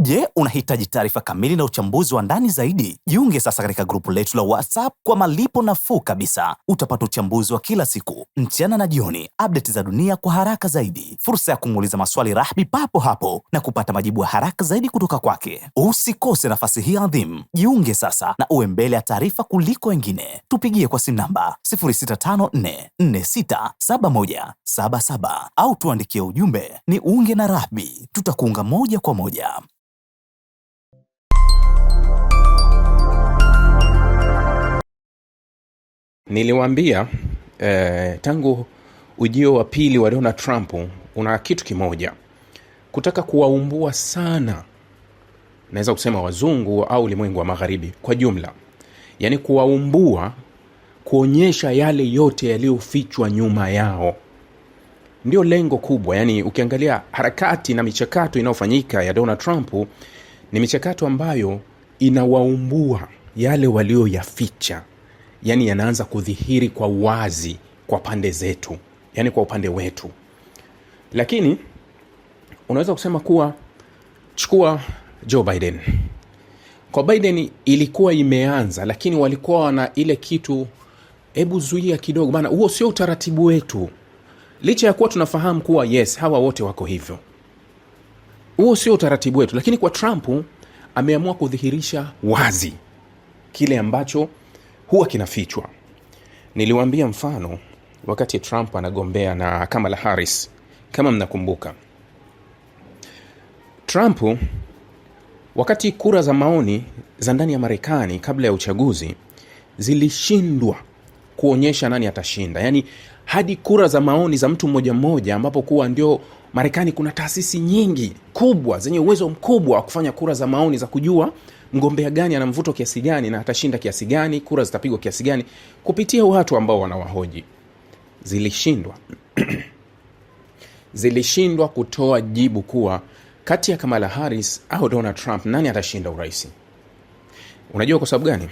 Je, unahitaji taarifa kamili na uchambuzi wa ndani zaidi? Jiunge sasa katika grupu letu la WhatsApp kwa malipo nafuu kabisa. Utapata uchambuzi wa kila siku, mchana na jioni, update za dunia kwa haraka zaidi, fursa ya kumuuliza maswali Rahby papo hapo na kupata majibu ya haraka zaidi kutoka kwake. Usikose nafasi hii adhimu. Jiunge sasa na uwe mbele ya taarifa kuliko wengine. Tupigie kwa simu namba 0654467177 au tuandikie ujumbe ni unge na Rahby. Tutakuunga moja kwa moja. Niliwaambia tangu ujio wa pili wa Donald Trump una kitu kimoja, kutaka kuwaumbua sana, naweza kusema wazungu au ulimwengu wa magharibi kwa jumla. Yani kuwaumbua, kuonyesha yale yote yaliyofichwa nyuma yao. Ndio lengo kubwa. Yani ukiangalia harakati na michakato inayofanyika ya Donald Trump, ni michakato ambayo inawaumbua yale walioyaficha. Yani yanaanza kudhihiri kwa wazi kwa pande zetu, yani kwa upande wetu. Lakini unaweza kusema kuwa, chukua Joe Biden. Kwa Biden ilikuwa imeanza, lakini walikuwa na ile kitu, hebu zuia kidogo bana, huo sio utaratibu wetu. Licha ya kuwa tunafahamu kuwa yes, hawa wote wako hivyo, huo sio utaratibu wetu. Lakini kwa Trump ameamua kudhihirisha wazi kile ambacho huwa kinafichwa. Niliwaambia mfano wakati Trump anagombea na Kamala Harris, kama mnakumbuka. Trump wakati kura za maoni za ndani ya Marekani kabla ya uchaguzi zilishindwa kuonyesha nani atashinda. Yani hadi kura za maoni za mtu mmoja mmoja, ambapo kuwa ndio Marekani kuna taasisi nyingi kubwa zenye uwezo mkubwa wa kufanya kura za maoni za kujua mgombea gani ana mvuto kiasi gani na atashinda kiasi gani, kura zitapigwa kiasi gani, kupitia watu ambao wanawahoji. Zilishindwa zilishindwa kutoa jibu kuwa kati ya Kamala Harris au Donald Trump nani atashinda urais. Unajua kwa sababu gani?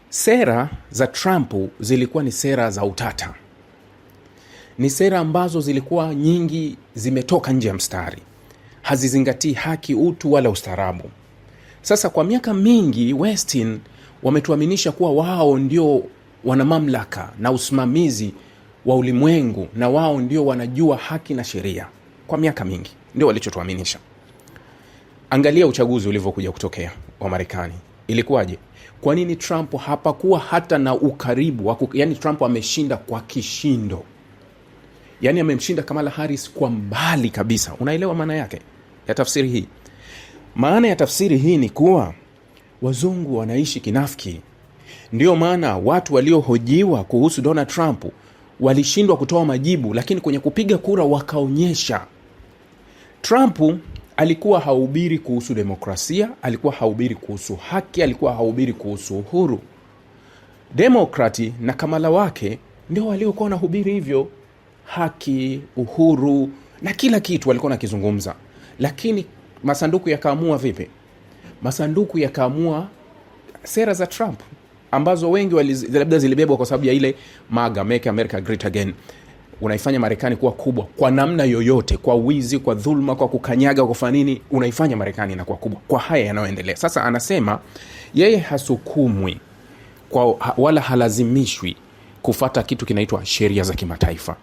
Sera za Trump zilikuwa ni sera za utata, ni sera ambazo zilikuwa nyingi zimetoka nje ya mstari, hazizingatii haki, utu wala ustaarabu. Sasa kwa miaka mingi Westin wametuaminisha kuwa wao ndio wana mamlaka na usimamizi wa ulimwengu, na wao ndio wanajua haki na sheria. Kwa miaka mingi ndio walichotuaminisha. Angalia uchaguzi ulivyokuja kutokea wa Marekani, ilikuwaje? Kwa nini Trump hapakuwa hata na ukaribu? Yani Trump ameshinda kwa kishindo, yani amemshinda Kamala Harris kwa mbali kabisa. Unaelewa maana yake ya tafsiri hii? Maana ya tafsiri hii ni kuwa wazungu wanaishi kinafiki. Ndio maana watu waliohojiwa kuhusu Donald Trump walishindwa kutoa majibu, lakini kwenye kupiga kura wakaonyesha. Trump alikuwa hahubiri kuhusu demokrasia, alikuwa hahubiri kuhusu haki, alikuwa hahubiri kuhusu uhuru. Demokrati na Kamala wake ndio waliokuwa wanahubiri hivyo, haki, uhuru na kila kitu walikuwa nakizungumza. Lakini masanduku yakaamua vipi? Masanduku yakaamua sera za Trump ambazo wengi labda zilibebwa kwa sababu ya ile MAGA, Make America Great Again. Unaifanya Marekani kuwa kubwa kwa namna yoyote, kwa wizi, kwa dhulma, kwa kukanyaga, kwa kufanya nini, unaifanya Marekani inakuwa kubwa kwa haya yanayoendelea. Sasa anasema yeye hasukumwi wala halazimishwi kufata kitu kinaitwa sheria za kimataifa.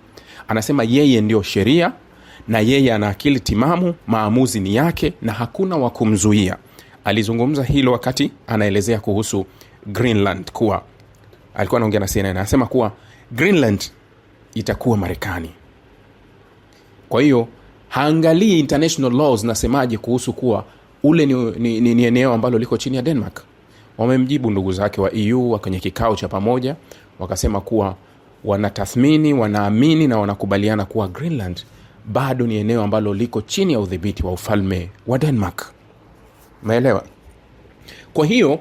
Anasema yeye ndio sheria na yeye ana akili timamu, maamuzi ni yake na hakuna wa kumzuia. Alizungumza hilo wakati anaelezea kuhusu Greenland, kuwa alikuwa anaongea na CNN, anasema kuwa Greenland itakuwa Marekani. Kwa hiyo haangalii international laws nasemaje kuhusu kuwa ule ni eneo ambalo liko chini ya Denmark. Wamemjibu ndugu zake wa EU kwenye kikao cha pamoja, wakasema kuwa wanatathmini, wanaamini na wanakubaliana kuwa Greenland bado ni eneo ambalo liko chini ya udhibiti wa ufalme wa Denmark. Umeelewa? Kwa hiyo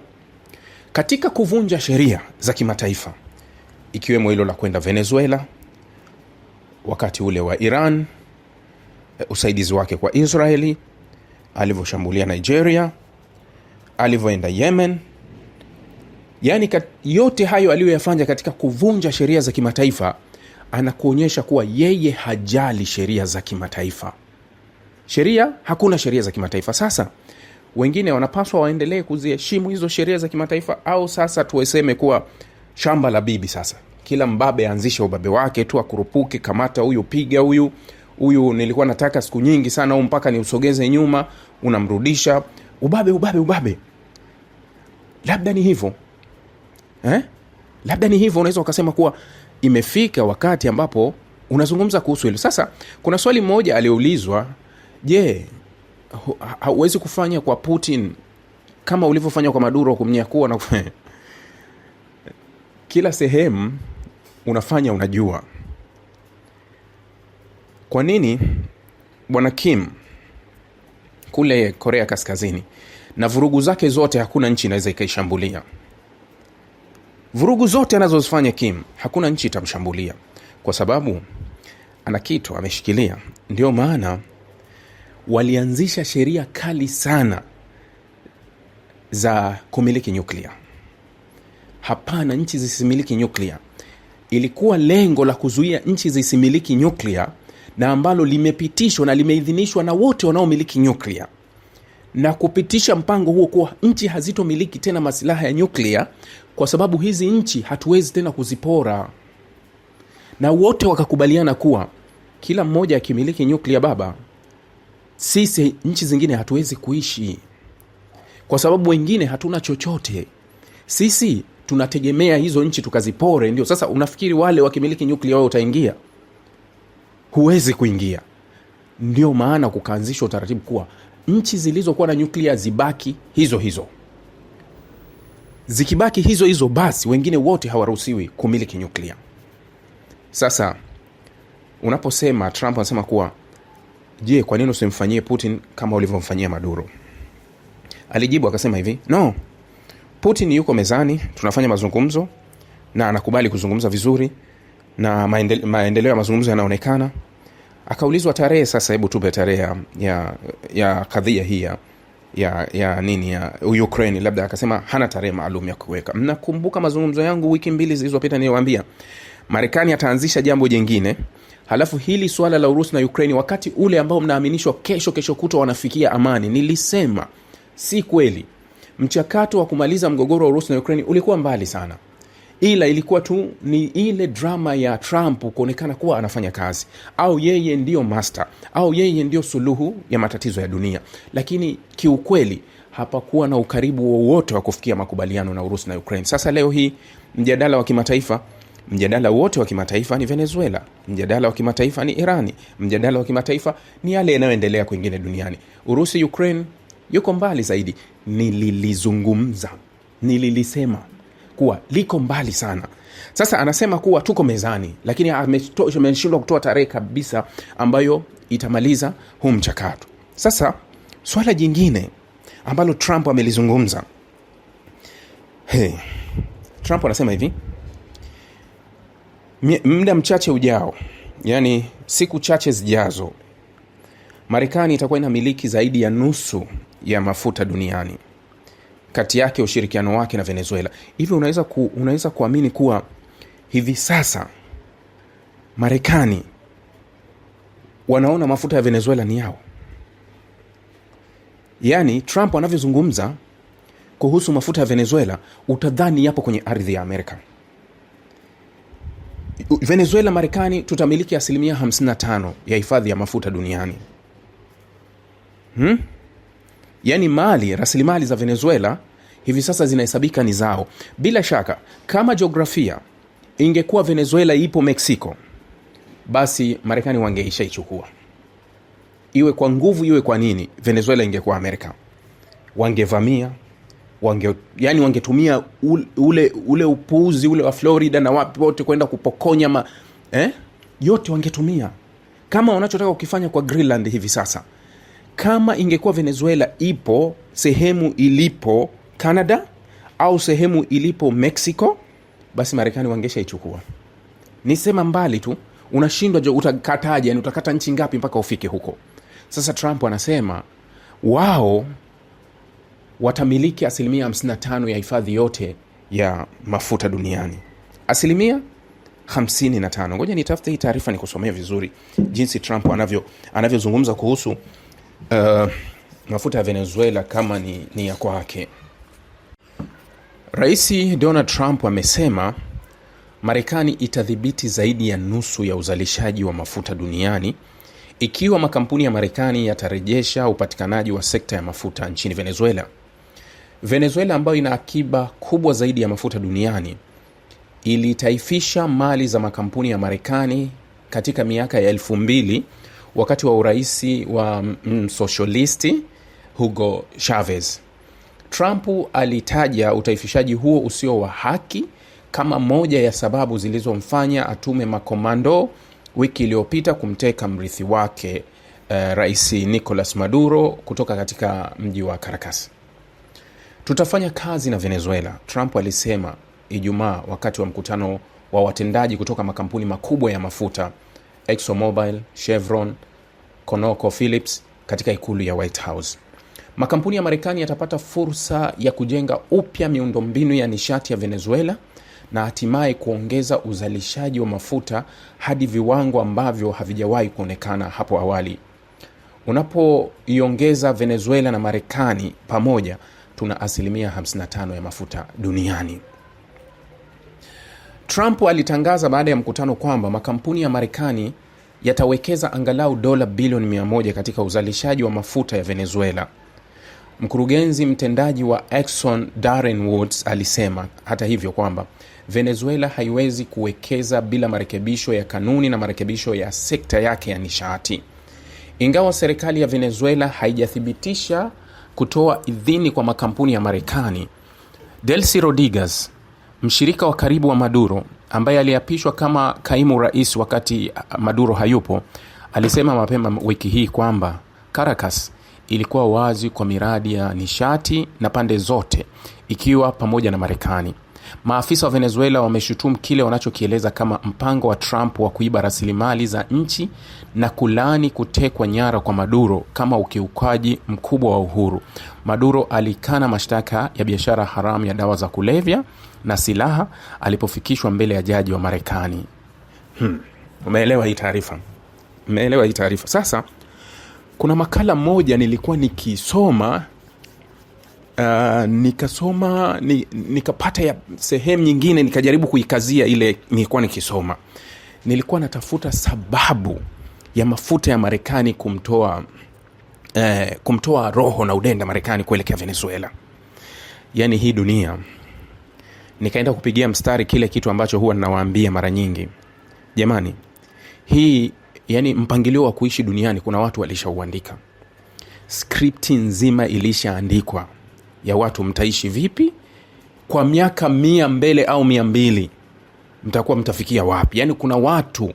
katika kuvunja sheria za kimataifa, ikiwemo hilo la kwenda Venezuela, wakati ule wa Iran, usaidizi wake kwa Israeli, alivyoshambulia Nigeria, alivyoenda Yemen, yani yote hayo aliyoyafanya katika kuvunja sheria za kimataifa, anakuonyesha kuwa yeye hajali sheria za kimataifa. Hakuna sheria za kimataifa. Sasa wengine wanapaswa waendelee kuziheshimu hizo sheria za kimataifa, au sasa tuweseme kuwa shamba la bibi sasa, kila mbabe aanzishe ubabe wake tu, akurupuke, kamata huyu, piga huyu nilikuwa nataka siku nyingi sana, au mpaka ni usogeze nyuma, unamrudisha, ubabe. Labda ni hivyo labda ni hivyo. Unaweza ukasema kuwa imefika wakati ambapo unazungumza kuhusu hilo. Sasa kuna swali moja aliulizwa, je, hauwezi kufanya kwa Putin kama ulivyofanya kwa Maduro, kumnyakua na kila sehemu unafanya, unajua kwa nini bwana Kim kule Korea Kaskazini na vurugu zake zote hakuna nchi inaweza ikaishambulia? Vurugu zote anazozifanya Kim hakuna nchi itamshambulia, kwa sababu ana kitu ameshikilia. Ndio maana walianzisha sheria kali sana za kumiliki nyuklia. Hapana, nchi zisimiliki nyuklia. Ilikuwa lengo la kuzuia nchi zisimiliki nyuklia, na ambalo limepitishwa na limeidhinishwa na wote wanaomiliki nyuklia, na kupitisha mpango huo kuwa nchi hazitomiliki tena masilaha ya nyuklia, kwa sababu hizi nchi hatuwezi tena kuzipora. Na wote wakakubaliana kuwa kila mmoja akimiliki nyuklia, baba, sisi nchi zingine hatuwezi kuishi, kwa sababu wengine hatuna chochote. Sisi tunategemea hizo nchi tukazipore. Ndio sasa unafikiri wale wakimiliki nyuklia wao utaingia? Huwezi kuingia. Ndio maana kukaanzishwa utaratibu kuwa nchi zilizokuwa na nyuklia zibaki hizo. Zikibaki hizo, basi wengine wote hawaruhusiwi kumiliki nyuklia. Sasa unaposema, Trump anasema kuwa, je, kwa nini usimfanyie Putin kama ulivyomfanyia Maduro? Alijibu akasema hivi, no, Putin yuko mezani, tunafanya mazungumzo na anakubali kuzungumza vizuri na maendeleo ya mazungumzo yanaonekana. Akaulizwa tarehe, sasa hebu tupe tarehe ya kadhia hii ya nini ya Ukraine, labda akasema hana tarehe maalum ya kuweka. Mnakumbuka mazungumzo yangu wiki 2 zilizopita niliwaambia Marekani ataanzisha jambo jingine, halafu hili swala la Urusi na Ukraine wakati ule ambao mnaaminishwa kesho kutwa wanafikia amani. Nilisema si kweli. Mchakato wa kumaliza mgogoro wa Urusi na Ukraine ulikuwa mbali sana, ila ilikuwa tu ni ile drama ya Trump kuonekana kuwa anafanya kazi, au yeye ndio master, au yeye ndio suluhu ya matatizo ya dunia. Lakini kiukweli hapakuwa na ukaribu wowote wa kufikia makubaliano na Urusi na Ukraine. Sasa leo hii mjadala wote wa kimataifa ni Venezuela, mjadala wa kimataifa ni Irani, mjadala wa kimataifa ni yale yanayoendelea kwingine duniani. Urusi Ukraine yuko mbali zaidi. Nililisema kuwa liko mbali sana. Sasa anasema kuwa tuko mezani, lakini ameshindwa kutoa tarehe kabisa ambayo itamaliza huu mchakato. Sasa swala jingine ambalo Trump amelizungumza, Trump anasema hivi, muda mchache ujao, yani siku chache zijazo, Marekani itakuwa inamiliki zaidi ya nusu ya mafuta duniani, kati yake ushirikiano wake na Venezuela. Hivyo unaweza kuamini kuwa hivi sasa Marekani wanaona mafuta ya Venezuela ni yao. Yani Trump anavyozungumza kuhusu mafuta ya Venezuela, utadhani yapo kwenye ardhi ya Amerika. Venezuela, Marekani tutamiliki 55% ya hifadhi ya mafuta duniani. Yani rasilimali za Venezuela hivi sasa zinahesabika ni zao. Bila shaka kama jiografia ingekuwa Venezuela ipo Mexico, basi Marekani wangeishaichukua. Iwe kwa nguvu, iwe kwa nini, Venezuela ingekuwa Amerika. Wangevamia, wangetumia ule upuuzi ule wa Florida na wapi wote kwenda kupokonya yote wangetumia. Kama wanachotaka ukifanya kwa Greenland hivi sasa. Kama ingekuwa Venezuela ipo sehemu ilipo Canada au sehemu ilipo Mexico, basi Marekani wangeshaichukua. Nisema mbali tu, unashindwa utakataje, yani utakata nchi ngapi mpaka ufike huko. Sasa Trump anasema wao watamiliki 55% ya hifadhi yote ya mafuta duniani. 55%. Ngoja nitafute hii taarifa nikusomee vizuri jinsi Trump anavyozungumza kuhusu mafuta ya Venezuela kama ni ya kwake. Rais Donald Trump amesema Marekani itadhibiti zaidi ya nusu ya uzalishaji wa mafuta duniani ikiwa makampuni ya Marekani yatarejesha upatikanaji wa sekta ya mafuta nchini Venezuela. Venezuela ambayo ina akiba kubwa zaidi ya mafuta duniani ilitaifisha mali za makampuni ya Marekani katika miaka ya 2000 wakati wa uraisi wa socialisti Hugo Chavez. Trump alitaja utaifishaji huo usio wa haki kama moja ya sababu zilizomfanya atume makomando wiki iliyopita kumteka mrithi wake Rais Nicolas Maduro kutoka katika mji wa Caracas. Tutafanya kazi na Venezuela, Trump alisema Ijumaa wakati wa mkutano wa watendaji kutoka makampuni makubwa ya mafuta ExxonMobil, Chevron, ConocoPhillips katika ikulu ya White House. Makampuni ya Marekani yatapata fursa ya kujenga upya miundombinu ya nishati ya Venezuela na hatimaye kuongeza uzalishaji wa mafuta hadi viwango ambavyo havijawahi kuonekana hapo awali. Unapoiongeza Venezuela na Marekani pamoja, tuna asilimia 55 ya mafuta duniani. Trump alitangaza baada ya mkutano kwamba makampuni ya Marekani yatawekeza angalau dola bilioni 100 katika uzalishaji wa mafuta ya Venezuela. Mkurugenzi mtendaji wa Exxon Darren Woods alisema hata hivyo kwamba Venezuela haiwezi kuwekeza bila marekebisho ya kanuni na marekebisho ya sekta yake ya nishati. Ingawa serikali ya Venezuela haijathibitisha kutoa idhini kwa makampuni ya Marekani, Delcy Rodriguez, mshirika wa karibu wa Maduro ambaye aliapishwa kama kaimu rais wakati Maduro hayupo, alisema mapema wiki hii kwamba Caracas ilikuwa wazi kwa miradi ya nishati na pande zote ikiwa pamoja na Marekani. Maafisa wa Venezuela wameshutumu kile wanachokieleza kama mpango wa Trump wa kuiba rasilimali za nchi na kulaani kutekwa nyara kwa Maduro kama ukiukaji mkubwa wa uhuru. Maduro alikana mashtaka ya biashara haramu ya dawa za kulevya na silaha alipofikishwa mbele ya jaji wa Marekani. Umeelewa hii taarifa? Umeelewa hii taarifa? Sasa kuna makala moja nilikuwa nikisoma nikapata ya sehemu nyingine nikajaribu kuikazia ile nilikuwa nikisoma. Nilikuwa natafuta sababu ya mafuta ya Marekani kumtoa roho na udenda Marekani kuelekea Venezuela. Yani hii dunia, nikaenda kupigia mstari kile kitu ambacho huwa ninawaambia mara nyingi. Jamani, hii yani mpangilio wa kuishi duniani kuna watu walishauandika. Skripti nzima ilishaandikwa ya watu mtaishi vipi kwa miaka 100 mbele au 200, mtakuwa mtafikia wapi. Yani kuna watu,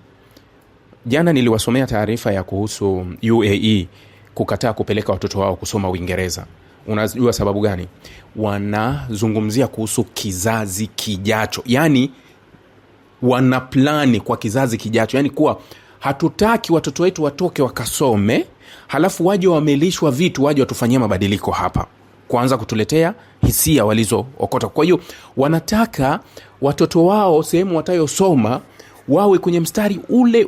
jana niliwasomea taarifa ya kuhusu UAE kukataa kupeleka watoto wao kusoma Uingereza. Unajua sababu gani? Wanazungumzia kuhusu kizazi kijacho. Yani wana plani kwa kizazi kijacho. Yani kuwa hatutaki watoto wetu watoke wakasome halafu waje wamelishwa vitu, waje watufanyia mabadiliko hapa, kuanza kutuletea hisia walizookota. Kwa hiyo wanataka watoto wao sehemu watayosoma wawe kwenye mstari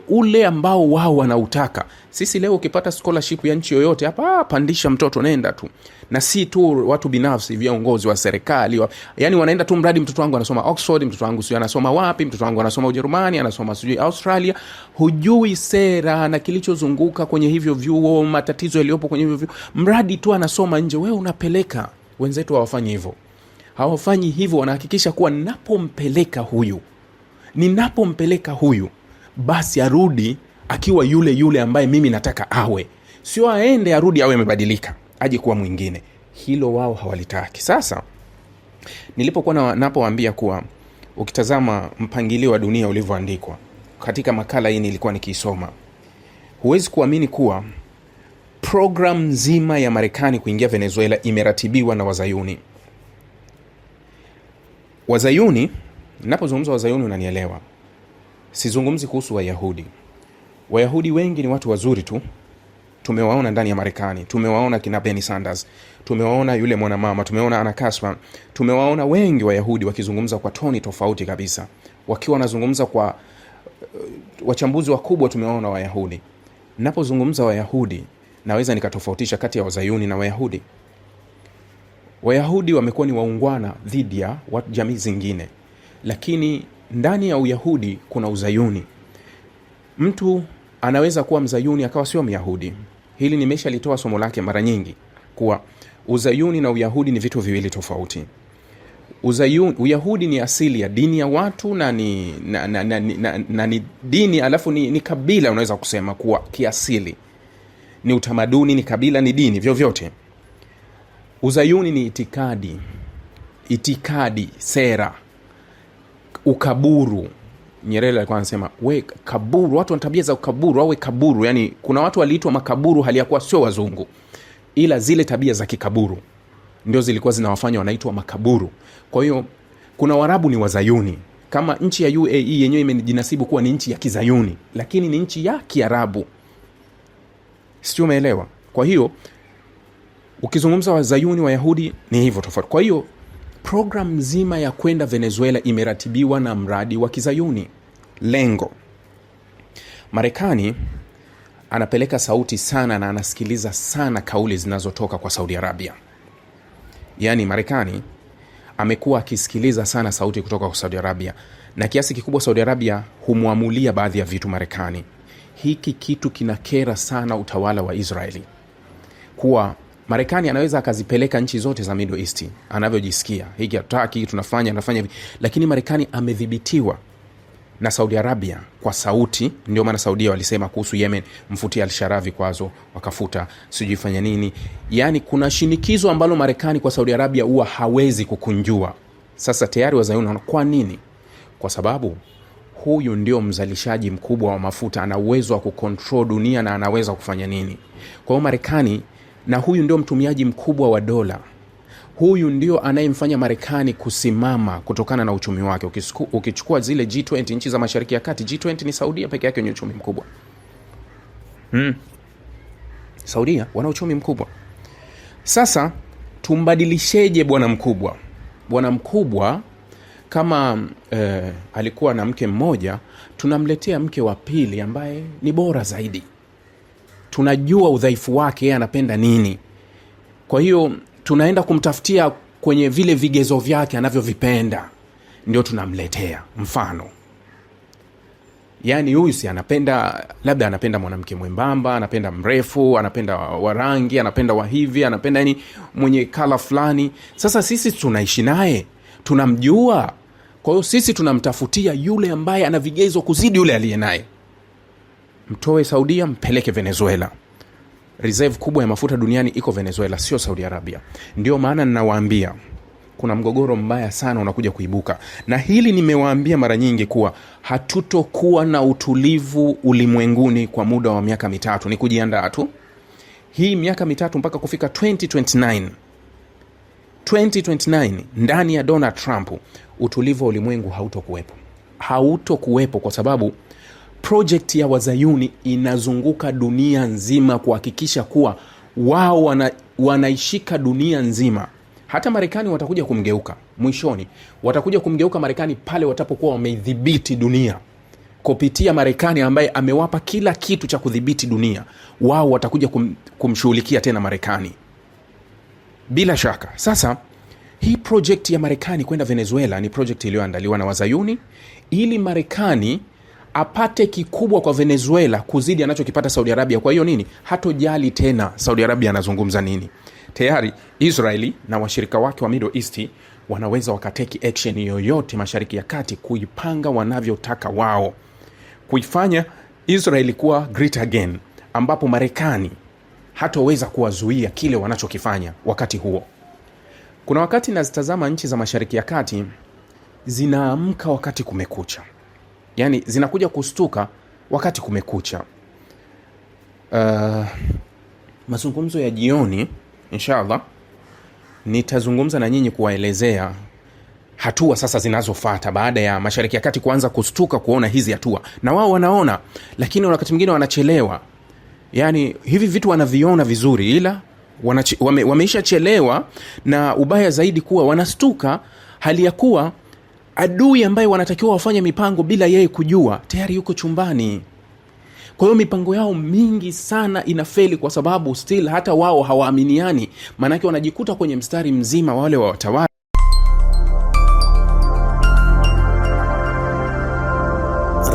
ule ambao wao wanautaka. Sisi leo ukipata scholarship ya nchi yoyote hapa, pandisha mtoto nenda tu. Na si tu watu binafsi, viongozi wa serikali yani wanaenda tu mradi mtoto wangu anasoma Oxford, mtoto wangu sio anasoma wapi, mtoto wangu anasoma Ujerumani, anasoma sijui Australia. Hujui sera na kilichozunguka kwenye hivyo vyuo, matatizo yaliyopo kwenye hivyo vyuo. Mradi tu anasoma nje, wewe unapeleka. Wenzetu hawafanyi hivyo. Hawafanyi hivyo, wanahakikisha kuwa ninapompeleka huyu basi arudi akiwa yule ambaye mimi nataka awe. Sio aende arudi awe amebadilika, aje kuwa mwingine. Hilo wao hawalitaki. Sasa nilipokuwa napowaambia kuwa ukitazama mpangilio wa dunia ulivyoandikwa katika makala hii nilikuwa nikisoma, huwezi kuamini kuwa program nzima ya Marekani kuingia Venezuela imeratibiwa na Wazayuni. Wazayuni, ninapozungumza Wazayuni unanielewa. Sizungumzi kuhusu Wayahudi. Wayahudi wengi ni watu wazuri tu. Tumewaona ndani ya Marekani. Tumewaona kina Bernie Sanders. Tumewaona yule mwanamama. Tumewaona Anna Kasper. Tumewaona wengi Wayahudi wakizungumza kwa toni tofauti kabisa. Wakiwa wanazungumza kwa wachambuzi wakubwa tumewaona Wayahudi. Ninapozungumza Wayahudi naweza nikatofautisha kati ya Wazayuni na Wayahudi. Wayahudi wamekuwa ni waungwana dhidi ya jamii zingine, lakini ndani ya Uyahudi kuna Uzayuni. Mtu anaweza kuwa Mzayuni akawa sio Myahudi. Hili nimeshalitoa somo lake mara nyingi, kuwa Uzayuni na Uyahudi ni vitu viwili tofauti. Uyahudi ni asili ya dini ya watu na ni dini, alafu ni kabila, unaweza kusema kuwa kiasili ni utamaduni, ni kabila, ni dini, vyovyote. Uzayuni ni itikadi, sera, ukaburu. Nyerere alikuwa anasema we kaburu, watu wana tabia za ukaburu au kaburu. Yani kuna watu waliitwa makaburu hali ya kuwa sio wazungu, ila zile tabia za kikaburu ndio zilikuwa zinawafanya wanaitwa makaburu. Kwa hiyo kuna Waarabu ni Wazayuni, kama nchi ya UAE yenyewe imejinasibu kuwa ni nchi ya Kizayuni, lakini ni nchi ya Kiarabu. Sio, umeelewa? Kwa hiyo ukizungumza Wazayuni, Wayahudi ni hivyo tofauti. Kwa hiyo program nzima ya kwenda Venezuela imeratibiwa na mradi wa Kizayuni. Lengo, Marekani anapeleka sauti sana na anasikiliza sana kauli zinazotoka kwa Saudi Arabia. Yani Marekani amekuwa akisikiliza sana sauti kutoka kwa Saudi Arabia, na kiasi kikubwa Saudi Arabia humuamulia baadhi ya vitu Marekani. Hiki kitu kinakera sana utawala wa Israeli, kuwa Marekani anaweza akazipeleka nchi zote za Middle East anavyojisikia, hiki hataki, tunafanya hivi, lakini Marekani amedhibitiwa na Saudi Arabia kwa sauti. Ndio maana Saudia walisema kuhusu Yemen, mfutie al-Sharavi kwazo, wakafuta, sijifanya nini. Yani kuna shinikizo ambalo Marekani kwa Saudi Arabia huwa hawezi kukunjua. Sasa tayari Wazayuni, kwa nini? Kwa sababu huyu ndio mzalishaji mkubwa wa mafuta, ana uwezo wa kucontrol dunia na anaweza kufanya nini. Kwa hiyo Marekani, na huyu ndio mtumiaji mkubwa wa dola, huyu ndio anayemfanya Marekani kusimama kutokana na uchumi wake. Ukichukua zile G20 nchi za Mashariki ya Kati, G20 ni Saudia peke yake yenye uchumi mkubwa. Saudia wana uchumi mkubwa. Sasa tumbadilisheje bwana mkubwa? Bwana mkubwa kama alikuwa na mke mmoja, tunamletea mke wa pili ambaye ni bora zaidi. Tunajua udhaifu wake, yeye anapenda nini. Kwa hiyo tunaenda kumtafutia kwenye vile vigezo vyake anavyovipenda, ndio tunamletea. Mfano, yani huyu si anapenda, labda anapenda mwanamke mwembamba, anapenda mrefu, anapenda wa rangi, anapenda wa hivi, anapenda yani mwenye kala fulani. Sasa sisi tunaishi naye, tunamjua. Kwa hiyo sisi tunamtafutia yule ambaye ana vigezo kuzidi yule aliye naye. Mtoe Saudia, mpeleke Venezuela. Reserve kubwa ya mafuta duniani iko Venezuela, sio Saudi Arabia. Ndio maana ninawaambia kuna mgogoro mbaya sana unakuja kuibuka, na hili nimewaambia mara nyingi kuwa hatutokuwa na utulivu ulimwenguni kwa muda wa miaka mitatu. Ni kujiandaa tu hii miaka mitatu mpaka kufika 2029 ndani ya Donald Trump, utulivu wa ulimwengu hautokuwepo, kwa sababu project ya Wazayuni inazunguka dunia nzima kuhakikisha kuwa wao wanaishika dunia nzima. Hata Marekani watakuja kumgeuka mwishoni, watakuja kumgeuka Marekani pale watapokuwa wameidhibiti dunia kupitia Marekani ambaye amewapa kila kitu cha kudhibiti dunia. Wao watakuja kumshughulikia tena Marekani bila shaka. Sasa hii project ya Marekani kwenda Venezuela ni project iliyoandaliwa na Wazayuni ili Marekani apate kikubwa kwa Venezuela kuzidi anachokipata Saudi Arabia. Kwa hiyo nini? Hatojali tena Saudi Arabia anazungumza nini. Tayari Israeli na washirika wake wa Middle East wanaweza wakateki action yoyote Mashariki ya Kati kuipanga wanavyotaka wao, kuifanya Israeli kuwa great again, ambapo Marekani hataweza kuwazuia kile wanachokifanya. Wakati huo kuna wakati nazitazama nchi za Mashariki ya Kati zinaamka wakati kumekucha, yani zinakuja kustuka wakati kumekucha. Mazungumzo ya jioni inshallah nitazungumza na nyinyi kuwaelezea hatua sasa zinazofuata baada ya Mashariki ya Kati kuanza kustuka kuona hizi hatua, na wao wanaona, lakini wakati mwingine wanachelewa. Yani hivi vitu wanaviona vizuri, ila wameisha chelewa, na ubaya zaidi kuwa wanastuka hali ya kuwa adui ambaye wanatakiwa wafanye mipango bila yeye kujua tayari yuko chumbani. Kwa hiyo mipango yao mingi sana inafeli kwa sababu still hata wao hawaaminiani, maanake wanajikuta kwenye mstari mzima wale wa watawala.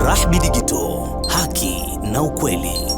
Rahby Digital, haki na ukweli.